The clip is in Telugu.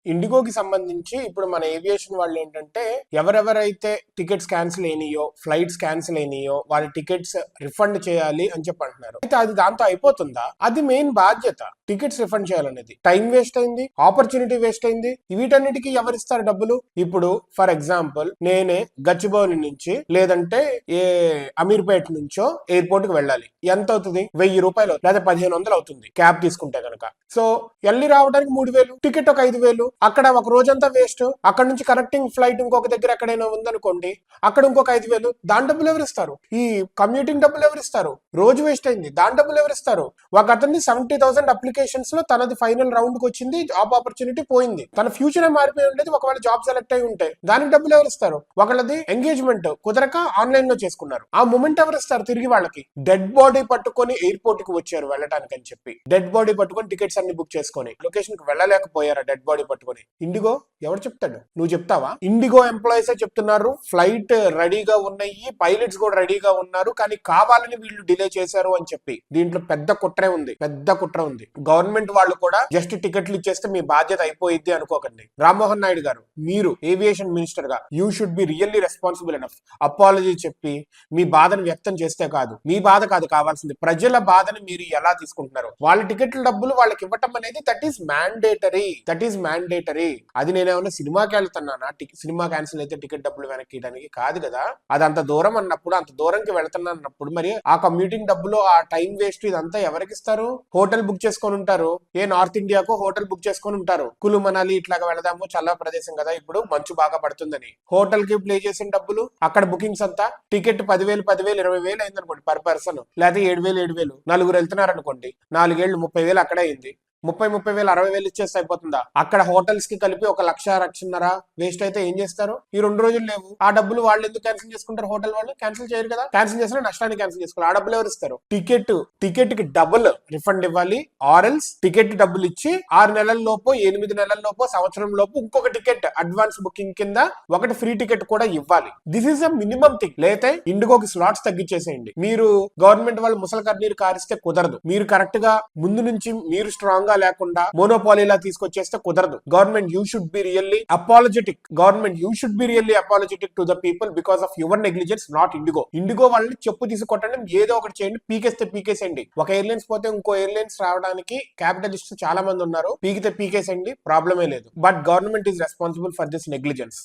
ఇండిగోకి సంబంధించి ఇప్పుడు మన ఏవియేషన్ వాళ్ళు ఏంటంటే ఎవరెవరైతే టికెట్స్ క్యాన్సిల్ అయినాయో ఫ్లైట్స్ క్యాన్సిల్ అయినాయో వాళ్ళ టికెట్స్ రిఫండ్ చేయాలి అని చెప్పి అంటున్నారు. అయితే అది దాంతో అయిపోతుందా? అది మెయిన్ బాధ్యత. టికెట్స్ రిఫండ్ చేయాలనేది టైం వేస్ట్ అయింది, ఆపర్చునిటీ వేస్ట్ అయింది. వీటన్నిటికీ ఎవరిస్తారు డబ్బులు? ఇప్పుడు ఫర్ ఎగ్జాంపుల్ నేనే గచ్చిబౌలి నుంచి లేదంటే ఏ అమీర్పేట నుంచో ఎయిర్పోర్ట్ కి వెళ్ళాలి. ఎంత అవుతుంది? 1000 రూపాయలు లేదా 1500 అవుతుంది క్యాబ్ తీసుకుంటే కనుక. సో వెళ్ళి రావడానికి 3000, టికెట్ ఒక 5000. అక్కడ ఒక రోజంతా వేస్ట్. అక్కడ నుంచి కనెక్టింగ్ ఫ్లైట్ ఇంకొక దగ్గర ఎక్కడైనా ఉందనుకోండి, అక్కడ ఇంకొక 5000. దాని డబ్బులు ఎవరిస్తారు? ఈ కమ్యూటింగ్ డబ్బులు ఎవరిస్తారు? రోజు వేస్ట్ అయింది, దాని డబ్బులు ఎవరిస్తారు? ఒక అతన్ని 70,000 అప్లికేషన్స్ లో తనది ఫైనల్ రౌండ్ కి వచ్చింది, జాబ్ ఆపర్చునిటీ పోయింది, తన ఫ్యూచర్ మారిపోయి ఉండేది ఒకవేళ జాబ్ సెలెక్ట్ అయి ఉంటే. దానికి డబ్బులు ఎవరిస్తారు? ఒకళ్ళది ఎంగేజ్మెంట్ కుదరక ఆన్లైన్ లో చేసుకున్నారు, ఆ మూమెంట్ ఎవరిస్తారు తిరిగి వాళ్ళకి? డెడ్ బాడీ పట్టుకొని ఎయిర్పోర్ట్ కి వచ్చారు వెళ్ళటానికి అని చెప్పి, డెడ్ బాడీ పట్టుకొని టికెట్స్ అన్ని బుక్ చేసుకొని లొకేషన్ కి వెళ్ళలేకపోయారా డెడ్ బాడీ పట్టుకొని? ఇండిగో ఎవరు చెప్తాడు? నువ్వు చెప్తావా? ఇండిగో ఎంప్లాయీసే చెప్తున్నారు ఫ్లైట్ రెడీగా ఉన్నాయి, పైలట్స్ కూడా రెడీగా ఉన్నారు, కానీ కావాలని వీళ్ళు డిలే చేశారు అని చెప్పి. దీంట్లో పెద్ద కుట్రే ఉంది, పెద్ద కుట్ర ఉంది. గవర్నమెంట్ వాళ్ళు కూడా జస్ట్ టికెట్లు ఇచ్చేస్తే మీ బాధ్యత అయిపోయింది అనుకోకండి. రామ్మోహన్ నాయుడు గారు, మీరు ఏవియేషన్ మినిస్టర్ గా you should be really responsible enough. Apology చెప్పి మీ బాధను వ్యక్తం చేస్తే కాదు, మీ బాధ కాదు కావాల్సింది, ప్రజల బాధని మీరు ఎలా తీసుకుంటున్నారు? వాళ్ళ టికెట్ల డబ్బులు వాళ్ళకి ఇవ్వటం అనేది that is mandatory, that is mandatory. అది నేనేమన్నా సినిమాకి వెళ్తున్నానా? సినిమా క్యాన్సిల్ అయితే టికెట్ డబ్బులు వెనక్కి ఇవ్వడానికి కాదు కదా. అది అంత దూరం అన్నప్పుడు, అంత దూరంకి వెళ్తున్నా అన్నప్పుడు మరి ఆ కమ్యూటింగ్ డబ్బులు, ఆ టైం వేస్ట్ ఇదంతా ఎవరికి ఇస్తారు? హోటల్ బుక్ చేసుకొని ఉంటారు, ఏ నార్త్ ఇండియాకో హోటల్ బుక్ చేసుకొని ఉంటారు, కులు మనాలి ఇట్లాగా వెళదాము, చల్ల ప్రదేశం కదా ఇప్పుడు మంచు బాగా పడుతుందని. హోటల్ కి ప్లే చేసిన డబ్బులు, అక్కడ బుకింగ్స్ అంతా, టికెట్ 10,000 20,000 అయింది అనుకోండి పర్ పర్సన్, లేదా 7,000 నలుగురు వెళ్తున్నారు అనుకోండి, 4 ఏళ్ళు 30,000 అక్కడే అయింది. 30,000 60,000 ఇచ్చేస్తే అయిపోతుందా? అక్కడ హోటల్స్ కి కలిపి 1,00,00,000 వేస్ట్ అయితే ఏం చేస్తారు? ఈ 2 రోజులు లేవు, ఆ డబ్బులు వాళ్ళు ఎందుకు క్యాన్సిల్ చేసుకుంటారు? హోటల్ వాళ్ళు క్యాన్సిల్ చేయరు కదా. క్యాన్సిల్ చేసిన నష్టాన్ని క్యాన్సిల్ చేసుకోవాలి. ఆ డబ్బులు ఎవరు ఇస్తారు? టికెట్ కి డబుల్ రిఫండ్ ఇవ్వాలి, ఆర్ఎల్స్ టికెట్ డబ్బులు ఇచ్చి 6 నెలల లోపు 8 నెలల లోపు సంవత్సరం లోపు ఇంకొక టికెట్ అడ్వాన్స్ బుకింగ్ కింద ఒకటి ఫ్రీ టికెట్ కూడా ఇవ్వాలి. This is a minimum thing. లేతే ఇండిగోకి స్లాట్స్ తగ్గించేసేయండి. మీరు గవర్నమెంట్ వాళ్ళు ముసలి కన్నీరు కారిస్తే కుదరదు. మీరు కరెక్ట్ గా ముందు నుంచి మీరు స్ట్రాంగ్ లేకుండా మోనోపాలీలా తీసుకొచ్చేస్తే కుదరదు. Government you should be really apologetic. Government you should be really apologetic to the people because of your negligence, not IndiGo. IndiGo వాళ్ళని చెప్పు తీసుకొట్టండి, ఏదో ఒకటి చేయండి, పీకేస్తే పీకేసేయండి. ఒక ఎయిర్లైన్స్ పోతే ఇంకో ఎయిర్లైన్స్ రావడానికి క్యాపిటలిస్ట్ చాలా మంది ఉన్నారు, పీకితే పీకేసేయండి, ప్రాబ్లమే లేదు. But government is responsible for this negligence.